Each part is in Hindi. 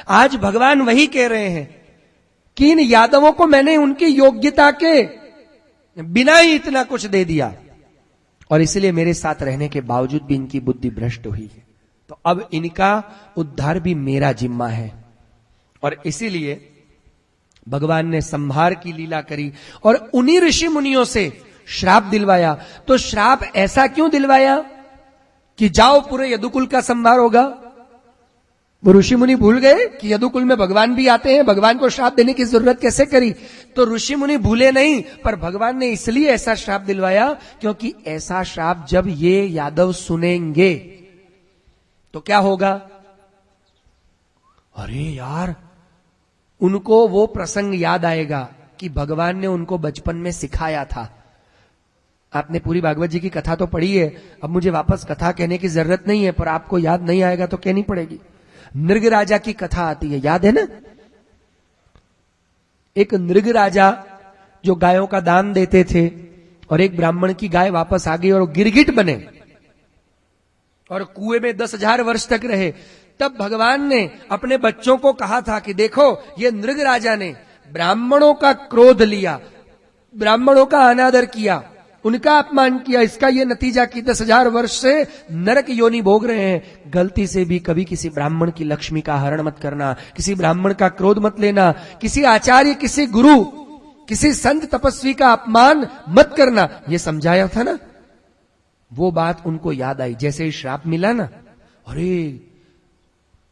आज भगवान वही कह रहे हैं कि इन यादवों को मैंने उनकी योग्यता के बिना ही इतना कुछ दे दिया और इसलिए मेरे साथ रहने के बावजूद भी इनकी बुद्धि भ्रष्ट हुई है, तो अब इनका उद्धार भी मेरा जिम्मा है। और इसीलिए भगवान ने संहार की लीला करी और उन्हीं ऋषि मुनियों से श्राप दिलवाया। तो श्राप ऐसा क्यों दिलवाया कि जाओ पूरे यदुकुल का संहार होगा? वो ऋषि मुनि भूल गए कि यदुकुल में भगवान भी आते हैं, भगवान को श्राप देने की जरूरत कैसे करी? तो ऋषि मुनि भूले नहीं, पर भगवान ने इसलिए ऐसा श्राप दिलवाया क्योंकि ऐसा श्राप जब ये यादव सुनेंगे तो क्या होगा? अरे यार, उनको वो प्रसंग याद आएगा कि भगवान ने उनको बचपन में सिखाया था। आपने पूरी भागवत जी की कथा तो पढ़ी है, अब मुझे वापस कथा कहने की जरूरत नहीं है, पर आपको याद नहीं आएगा तो कहनी पड़ेगी। नृग राजा की कथा आती है, याद है ना? एक नृग राजा जो गायों का दान देते थे और एक ब्राह्मण की गाय वापस आ गई और गिरगिट बने और कुएं में 10,000 वर्ष तक रहे। तब भगवान ने अपने बच्चों को कहा था कि देखो, ये नृग राजा ने ब्राह्मणों का क्रोध लिया, ब्राह्मणों का अनादर किया, उनका अपमान किया, इसका ये नतीजा कि 10,000 वर्ष से नरक योनि भोग रहे हैं। गलती से भी कभी किसी ब्राह्मण की लक्ष्मी का हरण मत करना, किसी ब्राह्मण का क्रोध मत लेना, किसी आचार्य, किसी गुरु, किसी संत तपस्वी का अपमान मत करना, ये समझाया था ना। वो बात उनको याद आई। जैसे ही श्राप मिला ना, अरे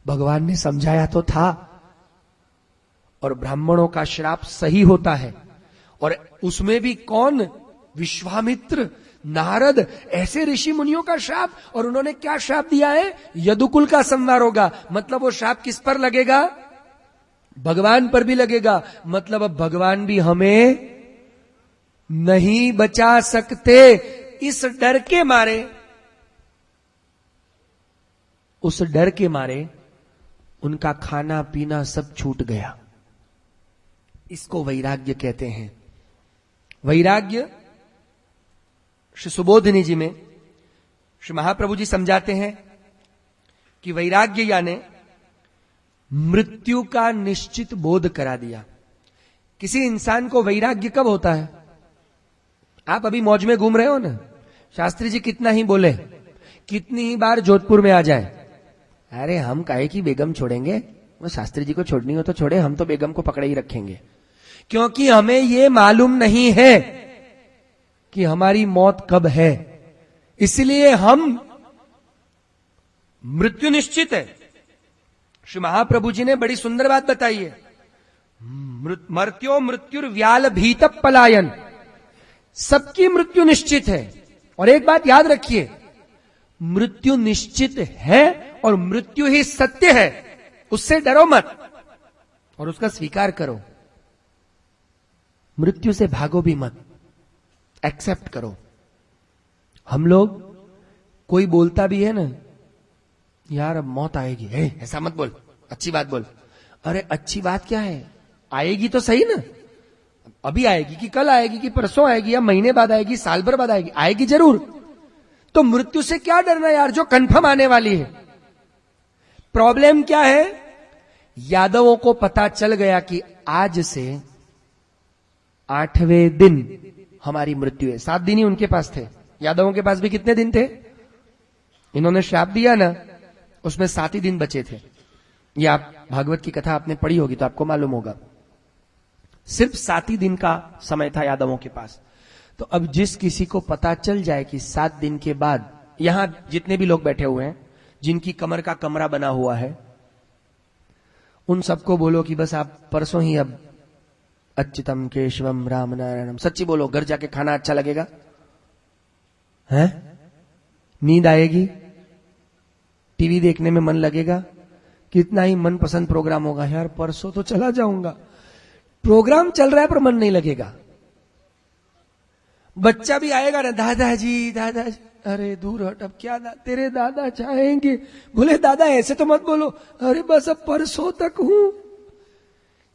भगवान ने समझाया तो था, और ब्राह्मणों का श्राप सही होता है। और उसमें भी कौन? विश्वामित्र, नारद, ऐसे ऋषि मुनियों का श्राप। और उन्होंने क्या श्राप दिया है? यदुकुल का संहार होगा। मतलब वो श्राप किस पर लगेगा? भगवान पर भी लगेगा। मतलब अब भगवान भी हमें नहीं बचा सकते। इस डर के मारे, उस डर के मारे उनका खाना पीना सब छूट गया। इसको वैराग्य कहते हैं। वैराग्य श्री सुबोधिनी जी में श्री महाप्रभु जी समझाते हैं कि वैराग्य यानी मृत्यु का निश्चित बोध करा दिया। किसी इंसान को वैराग्य कब होता है? आप अभी मौज में घूम रहे हो ना, शास्त्री जी कितना ही बोले, कितनी ही बार जोधपुर में आ जाए, अरे हम काहे की बेगम छोड़ेंगे, वो शास्त्री जी को छोड़नी हो तो छोड़े, हम तो बेगम को पकड़े ही रखेंगे। क्योंकि हमें ये मालूम नहीं है कि हमारी मौत कब है, इसलिए हम मृत्यु निश्चित है। श्री महाप्रभु जी ने बड़ी सुंदर बात बताई है, मर्त्यो मृत्युर व्याल भीत पलायन, सबकी मृत्यु निश्चित है। और एक बात याद रखिए, मृत्यु निश्चित है और मृत्यु ही सत्य है, उससे डरो मत और उसका स्वीकार करो। मृत्यु से भागो भी मत, एक्सेप्ट करो। हम लोग, कोई बोलता भी है ना, यार अब मौत आएगी, ऐसा मत बोल, अच्छी बात बोल। अरे अच्छी बात क्या है? आएगी तो सही ना, अभी आएगी कि कल आएगी कि परसों आएगी या महीने बाद आएगी, साल भर बाद आएगी, आएगी जरूर। तो मृत्यु से क्या डरना यार, जो कंफर्म आने वाली है। प्रॉब्लम क्या है? यादवों को पता चल गया कि आज से 8वें दिन हमारी मृत्यु है। 7 दिन ही उनके पास थे, यादवों के पास भी कितने दिन थे? इन्होंने श्राप दिया ना, उसमें 7 ही दिन बचे थे। ये आप भागवत की कथा आपने पढ़ी होगी तो आपको मालूम होगा, सिर्फ 7 ही दिन का समय था यादवों के पास। तो अब जिस किसी को पता चल जाए कि 7 दिन के बाद, यहां जितने भी लोग बैठे हुए हैं जिनकी कमर का कमरा बना हुआ है, उन सबको बोलो कि बस आप परसों ही अब अच्युतम केशवम राम नारायणम, सच्ची बोलो, घर जाके खाना अच्छा लगेगा? हैं? नींद आएगी? टीवी देखने में मन लगेगा? कितना ही मनपसंद प्रोग्राम होगा, यार परसों तो चला जाऊंगा। प्रोग्राम चल रहा है पर मन नहीं लगेगा। बच्चा भी आएगा ना, दादाजी दादाजी, अरे दूर हट, अब क्या तेरे दादा चाहेंगे? बोले दादा ऐसे तो मत बोलो, अरे बस अब परसों तक हूं।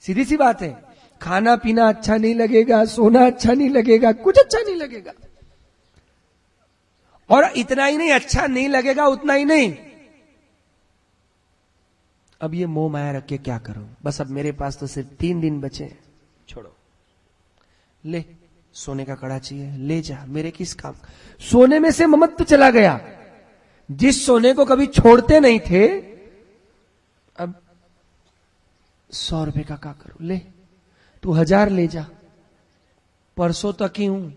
सीधी सी बात है, खाना पीना अच्छा नहीं लगेगा, सोना अच्छा नहीं लगेगा, कुछ अच्छा नहीं लगेगा। और इतना ही नहीं, अच्छा नहीं लगेगा उतना ही नहीं, अब ये मोह माया रख के क्या करूं, बस अब मेरे पास तो सिर्फ 3 दिन बचे हैं, छोड़ो, ले सोने का कड़ा चाहिए, ले जा, मेरे किस काम। सोने में से ममत्व चला गया। जिस सोने को कभी छोड़ते नहीं थे, अब 100 रुपए का क्या करूं, ले तू 1000 ले जा, परसों तक ही हूं।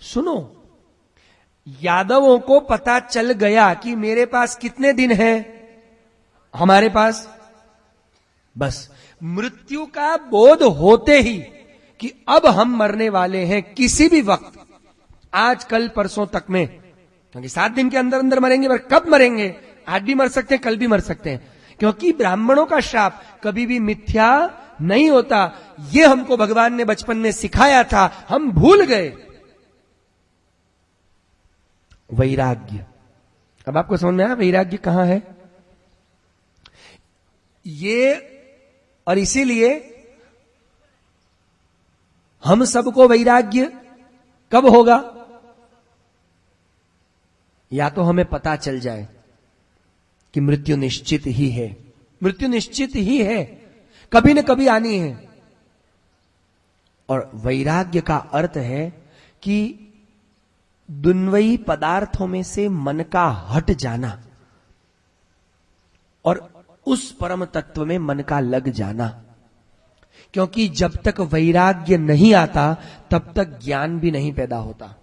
सुनो, यादवों को पता चल गया कि मेरे पास कितने दिन है, हमारे पास बस मृत्यु का बोध होते ही कि अब हम मरने वाले हैं, किसी भी वक्त, आज कल परसों तक में, क्योंकि 7 दिन के अंदर अंदर मरेंगे, पर कब मरेंगे, आज भी मर सकते हैं, कल भी मर सकते हैं, क्योंकि ब्राह्मणों का श्राप कभी भी मिथ्या नहीं होता। यह हमको भगवान ने बचपन में सिखाया था, हम भूल गए। वैराग्य, अब आपको समझ में आया वैराग्य कहां है ये, और इसीलिए हम सबको वैराग्य कब होगा, या तो हमें पता चल जाए कि मृत्यु निश्चित ही है, मृत्यु निश्चित ही है, कभी न कभी आनी है। और वैराग्य का अर्थ है कि दुन्वयी पदार्थों में से मन का हट जाना और उस परम तत्व में मन का लग जाना। क्योंकि जब तक वैराग्य नहीं आता तब तक ज्ञान भी नहीं पैदा होता।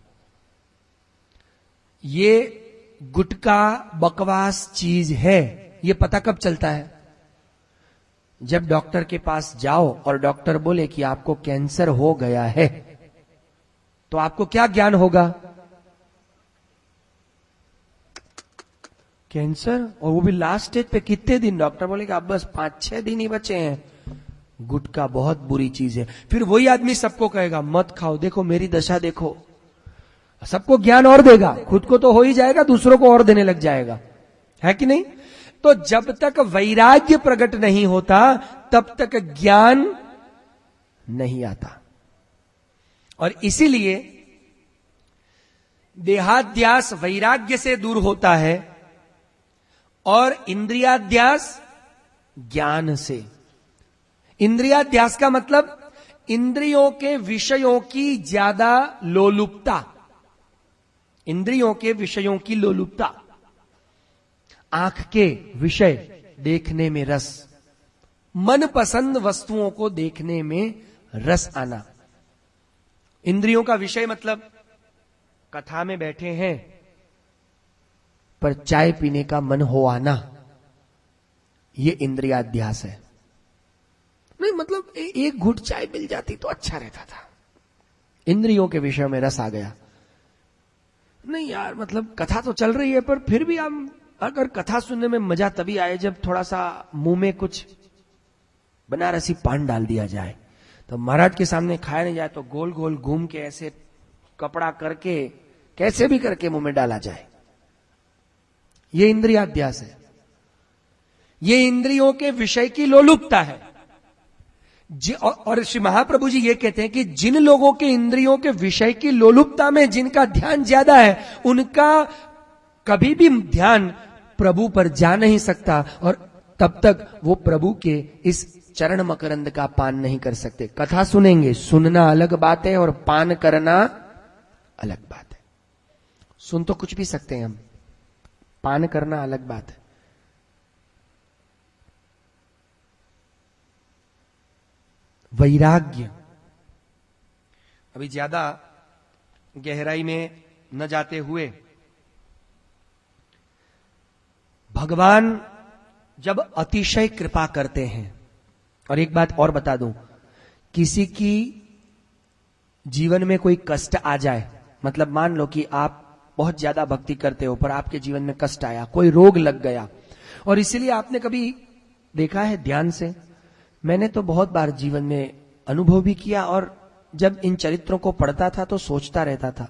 ये गुटका बकवास चीज है, ये पता कब चलता है, जब डॉक्टर के पास जाओ और डॉक्टर बोले कि आपको कैंसर हो गया है, तो आपको क्या ज्ञान होगा, कैंसर, और वो भी लास्ट स्टेज पे, कितने दिन, डॉक्टर बोलेगा अब बस 5-6 दिन ही बचे हैं। गुटखा बहुत बुरी चीज है। फिर वही आदमी सबको कहेगा मत खाओ, देखो मेरी दशा देखो, सबको ज्ञान और देगा, खुद को तो हो ही जाएगा, दूसरों को और देने लग जाएगा, है कि नहीं। तो जब तक वैराग्य प्रकट नहीं होता तब तक ज्ञान नहीं आता। और इसीलिए देहाध्यास वैराग्य से दूर होता है और इंद्रियाध्यास ज्ञान से। इंद्रियाध्यास का मतलब इंद्रियों के विषयों की ज्यादा लोलुपता, इंद्रियों के विषयों की लोलुपता, आंख के विषय देखने में रस, मनपसंद वस्तुओं को देखने में रस आना। इंद्रियों का विषय मतलब कथा में बैठे हैं पर चाय पीने का मन हो आना, ये इंद्रियाध्यास है। नहीं मतलब एक घूंट चाय मिल जाती तो अच्छा रहता था, इंद्रियों के विषय में रस आ गया। नहीं यार मतलब कथा तो चल रही है पर फिर भी हम, अगर कथा सुनने में मजा तभी आए जब थोड़ा सा मुंह में कुछ बनारसी पान डाल दिया जाए। तो महाराज के सामने खाया नहीं जाए तो गोल गोल घूम के ऐसे कपड़ा करके कैसे भी करके मुंह में डाला जाए, ये इंद्रियाध्यास है। ये इंद्रियों के विषय की लोलुपता है। और श्री महाप्रभु जी ये कहते हैं कि जिन लोगों के इंद्रियों के विषय की लोलुपता में जिनका ध्यान ज्यादा है, उनका कभी भी ध्यान प्रभु पर जा नहीं सकता और तब तक वो प्रभु के इस चरण मकरंद का पान नहीं कर सकते। कथा सुनेंगे, सुनना अलग बात है और पान करना अलग बात है। सुन तो कुछ भी सकते हैं हम, पान करना अलग बात है। वैराग्य, अभी ज्यादा गहराई में न जाते हुए, भगवान जब अतिशय कृपा करते हैं, और एक बात और बता दूं, किसी की जीवन में कोई कष्ट आ जाए, मतलब मान लो कि आप बहुत ज्यादा भक्ति करते हो पर आपके जीवन में कष्ट आया, कोई रोग लग गया, और इसीलिए आपने कभी देखा है ध्यान से, मैंने तो बहुत बार जीवन में अनुभव भी किया और जब इन चरित्रों को पढ़ता था तो सोचता रहता था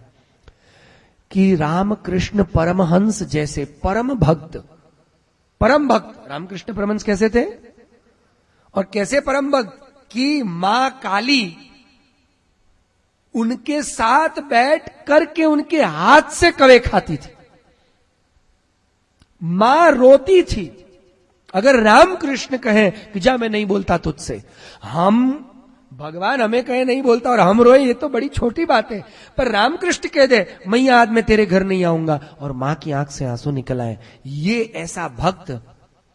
कि रामकृष्ण परमहंस जैसे परम भक्त रामकृष्ण परमहंस कैसे थे, और कैसे परम भक्त कि मां काली उनके साथ बैठ करके उनके हाथ से कवे खाती थी, मां रोती थी अगर रामकृष्ण कहें कि जा मैं नहीं बोलता तुझसे, हम भगवान हमें कहे नहीं बोलता और हम रोए, ये तो बड़ी छोटी बात है। पर रामकृष्ण कह दे मैया आज मैं तेरे घर नहीं आऊंगा, और मां की आंख से आंसू निकल आए, ये ऐसा भक्त।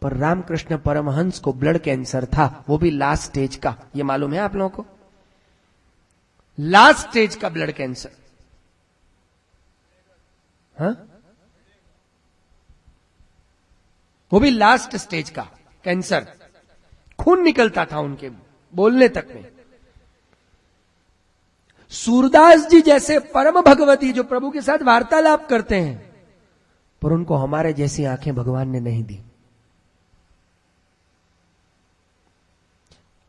पर रामकृष्ण परमहंस को ब्लड कैंसर था, वो भी लास्ट स्टेज का, ये मालूम है आप लोगों को? लास्ट स्टेज का ब्लड कैंसर। हाँ, वो भी लास्ट स्टेज का कैंसर, खून निकलता था उनके बोलने तक में। सूरदास जी जैसे परम भगवती जो प्रभु के साथ वार्तालाप करते हैं, पर उनको हमारे जैसी आंखें भगवान ने नहीं दी।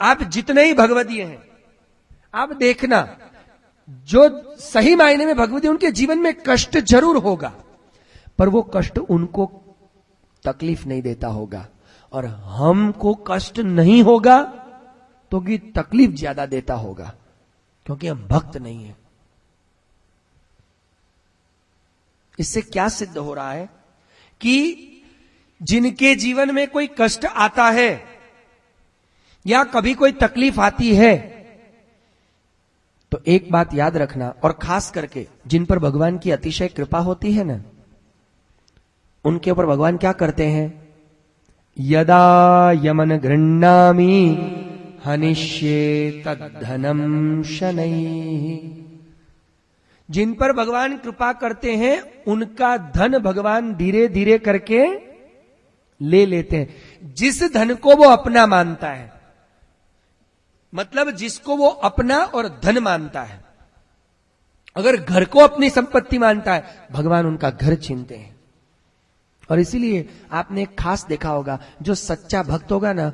आप जितने ही भगवतीय हैं, आप देखना, जो सही मायने में भगवती, उनके जीवन में कष्ट जरूर होगा, पर वो कष्ट उनको तकलीफ नहीं देता होगा, और हमको कष्ट नहीं होगा तो कि तकलीफ ज्यादा देता होगा, क्योंकि हम भक्त नहीं हैं। इससे क्या सिद्ध हो रहा है कि जिनके जीवन में कोई कष्ट आता है या कभी कोई तकलीफ आती है, तो एक बात याद रखना, और खास करके जिन पर भगवान की अतिशय कृपा होती है ना, उनके ऊपर भगवान क्या करते हैं? यदा यमन गृह्णामि हनिष्ये तद्धनम शनैः। जिन पर भगवान कृपा करते हैं उनका धन भगवान धीरे धीरे करके ले लेते हैं। जिस धन को वो अपना मानता है, मतलब जिसको वो अपना और धन मानता है, अगर घर को अपनी संपत्ति मानता है, भगवान उनका घर छीनते हैं। और इसीलिए आपने एक खास देखा होगा, जो सच्चा भक्त होगा ना,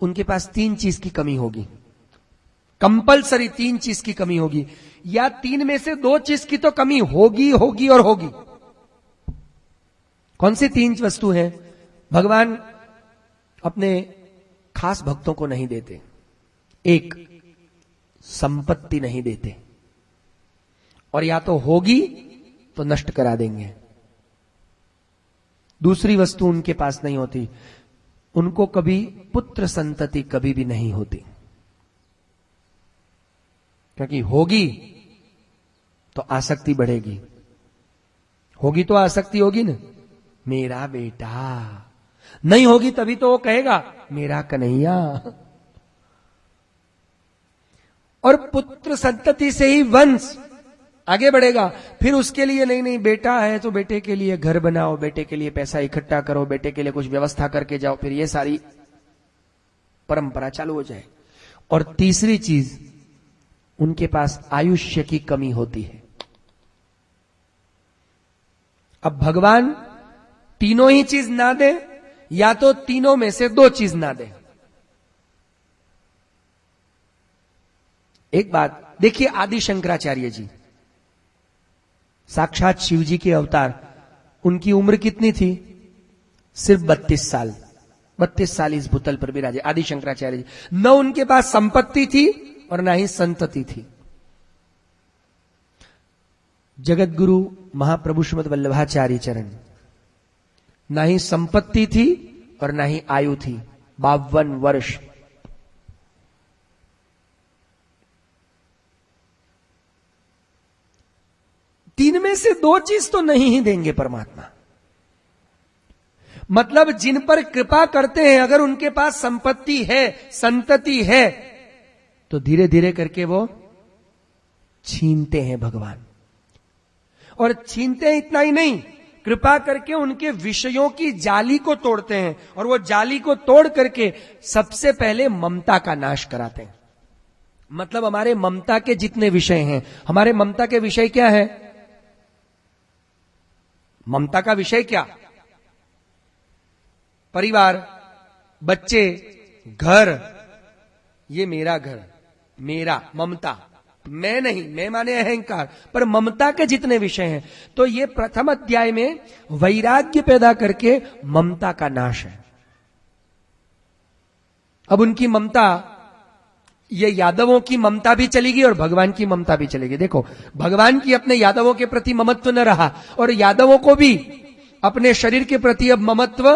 उनके पास 3 चीज की कमी होगी, कंपलसरी 3 चीज की कमी होगी, या 3 में से 2 चीज की तो कमी होगी होगी और होगी। कौन सी 3 वस्तु है भगवान अपने खास भक्तों को नहीं देते? एक, संपत्ति नहीं देते, और या तो होगी तो नष्ट करा देंगे। दूसरी वस्तु उनके पास नहीं होती, उनको कभी पुत्र संतति कभी भी नहीं होती, क्योंकि होगी तो आसक्ति बढ़ेगी, होगी तो आसक्ति होगी ना, मेरा बेटा। नहीं होगी तभी तो वो कहेगा मेरा कन्हैया। और पुत्र संतति से ही वंश आगे बढ़ेगा। फिर उसके लिए नहीं बेटा है तो बेटे के लिए घर बनाओ, बेटे के लिए पैसा इकट्ठा करो, बेटे के लिए कुछ व्यवस्था करके जाओ, फिर ये सारी परंपरा चालू हो जाए। और तीसरी चीज, उनके पास आयुष्य की कमी होती है। अब भगवान तीनों ही चीज ना दे, या तो तीनों में से 2 चीज ना दे। एक बात देखिए, आदि शंकराचार्य जी साक्षात शिव जी के अवतार, उनकी उम्र कितनी थी? सिर्फ 32 साल। 32 साल इस भूतल पर विराजे आदि शंकराचार्य जी। न उनके पास संपत्ति थी और ना ही संतति थी। जगत गुरु महाप्रभु श्रीमद् वल्लभाचार्य चरण, ना ही संपत्ति थी और ना ही आयु थी, 52 वर्ष। तीन में से 2 चीज तो नहीं ही देंगे परमात्मा। मतलब जिन पर कृपा करते हैं, अगर उनके पास संपत्ति है, संतति है, तो धीरे धीरे करके वो छीनते हैं भगवान। और छीनते हैं इतना ही नहीं, कृपा करके उनके विषयों की जाली को तोड़ते हैं, और वो जाली को तोड़ करके सबसे पहले ममता का नाश कराते हैं। मतलब हमारे ममता के जितने विषय हैं, हमारे ममता के विषय क्या है? ममता का विषय क्या? परिवार, बच्चे, घर। ये मेरा घर, मेरा, ममता। मैं नहीं, मैं माने अहंकार, पर ममता के जितने विषय हैं, तो ये प्रथम अध्याय में वैराग्य पैदा करके ममता का नाश है। अब उनकी ममता, ये यादवों की ममता भी चलेगी और भगवान की ममता भी चलेगी। देखो, भगवान की अपने यादवों के प्रति ममत्व न रहा, और यादवों को भी अपने शरीर के प्रति अब ममत्व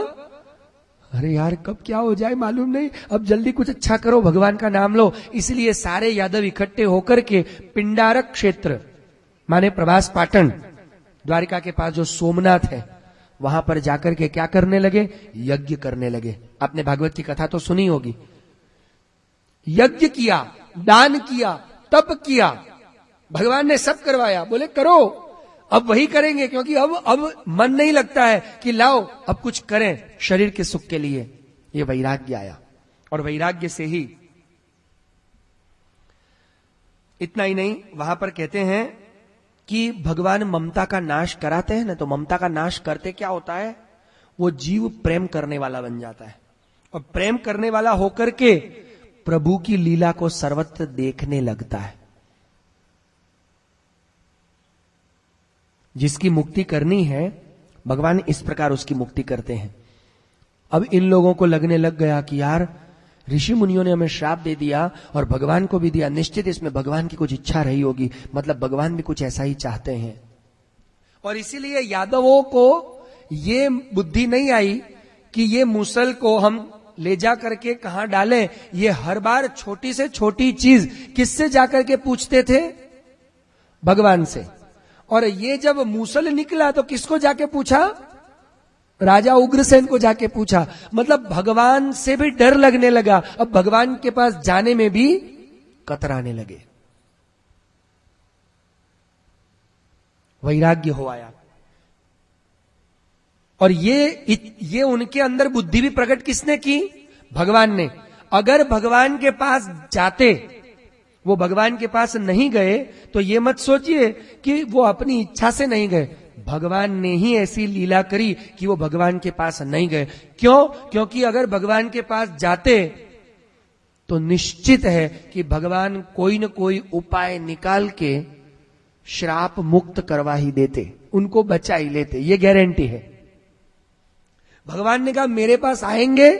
अरे यार कब क्या हो जाए मालूम नहीं, अब जल्दी कुछ अच्छा करो, भगवान का नाम लो। इसलिए सारे यादव इकट्ठे होकर के पिंडारक क्षेत्र माने प्रभास पाटन, द्वारिका के पास जो सोमनाथ है, वहां पर जाकर के क्या करने लगे? यज्ञ करने लगे। आपने भागवत की कथा तो सुनी होगी। यज्ञ किया, दान किया, तप किया, भगवान ने सब करवाया। बोले करो, अब वही करेंगे, क्योंकि अब मन नहीं लगता है कि लाओ अब कुछ करें शरीर के सुख के लिए। ये वैराग्य आया, और वैराग्य से ही इतना ही नहीं, वहां पर कहते हैं कि भगवान ममता का नाश कराते हैं ना, तो ममता का नाश करते क्या होता है? वो जीव प्रेम करने वाला बन जाता है, और प्रेम करने वाला होकर के प्रभु की लीला को सर्वत्र देखने लगता है। जिसकी मुक्ति करनी है भगवान इस प्रकार उसकी मुक्ति करते हैं। अब इन लोगों को लगने लग गया कि यार ऋषि मुनियों ने हमें श्राप दे दिया और भगवान को भी दिया, निश्चित इसमें भगवान की कुछ इच्छा रही होगी, मतलब भगवान भी कुछ ऐसा ही चाहते हैं। और इसीलिए यादवों को ये बुद्धि नहीं आई कि ये मूसल को हम ले जा करके कहां डालें। ये हर बार छोटी से छोटी चीज किससे जाकर के पूछते थे? भगवान से। और ये जब मूसल निकला तो किसको जाके पूछा? राजा उग्रसेन को जाके पूछा। मतलब भगवान से भी डर लगने लगा, अब भगवान के पास जाने में भी कतराने लगे। वैराग्य हो आया। और ये उनके अंदर बुद्धि भी प्रकट किसने की? भगवान ने। अगर भगवान के पास जाते, वो भगवान के पास नहीं गए, तो ये मत सोचिए कि वो अपनी इच्छा से नहीं गए, भगवान ने ही ऐसी लीला करी कि वो भगवान के पास नहीं गए। क्यों? क्योंकि अगर भगवान के पास जाते तो निश्चित है कि भगवान कोई न कोई उपाय निकाल के श्राप मुक्त करवा ही देते, उनको बचा ही लेते, ये गारंटी है। भगवान ने कहा मेरे पास आएंगे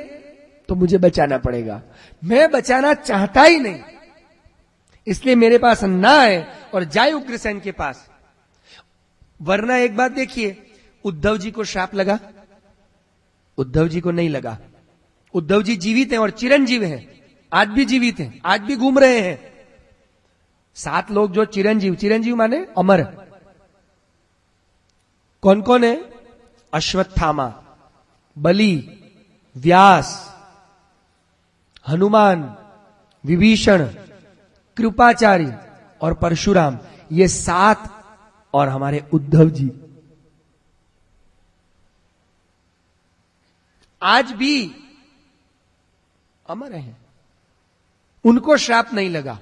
तो मुझे बचाना पड़ेगा, मैं बचाना चाहता ही नहीं, इसलिए मेरे पास ना आए और जाए उग्रसेन के पास। वरना एक बात देखिए, उद्धव जी को श्राप लगा? उद्धव जी को नहीं लगा। उद्धव जी जीवित हैं और चिरंजीव हैं, आज भी जीवित हैं, आज भी घूम रहे हैं। 7 लोग जो चिरंजीव माने अमर, कौन कौन है? अश्वत्थामा, बलि, व्यास, हनुमान, विभीषण, कृपाचार्य और परशुराम, ये 7 और हमारे उद्धव जी आज भी अमर हैं, उनको श्राप नहीं लगा।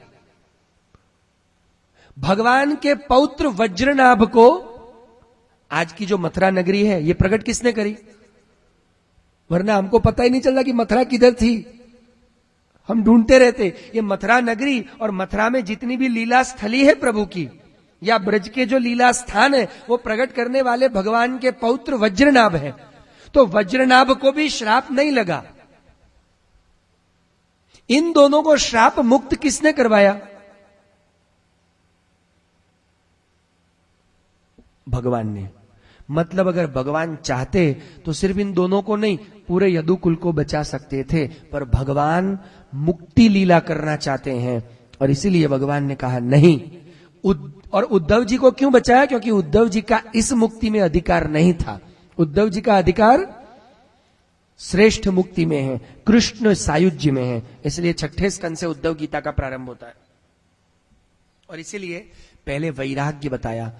भगवान के पौत्र वज्रनाभ को आज की जो मथुरा नगरी है ये प्रकट किसने करी? वरना हमको पता ही नहीं चलता कि मथुरा किधर थी, हम ढूंढते रहते। ये मथुरा नगरी और मथुरा में जितनी भी लीला स्थली है प्रभु की, या ब्रज के जो लीला स्थान है, वो प्रकट करने वाले भगवान के पौत्र वज्रनाभ हैं। तो वज्रनाभ को भी श्राप नहीं लगा। इन दोनों को श्राप मुक्त किसने करवाया? भगवान ने। मतलब अगर भगवान चाहते तो सिर्फ इन दोनों को नहीं, पूरे यदुकुल को बचा सकते थे, पर भगवान मुक्ति लीला करना चाहते हैं और इसीलिए भगवान ने कहा नहीं। और उद्धव जी को क्यों बचाया? क्योंकि उद्धव जी का इस मुक्ति में अधिकार नहीं था। उद्धव जी का अधिकार श्रेष्ठ मुक्ति में है, कृष्ण सायुज्य में है। इसलिए 6ठे स्कंद से उद्धव गीता का प्रारंभ होता है। और इसीलिए पहले वैराग्य बताया,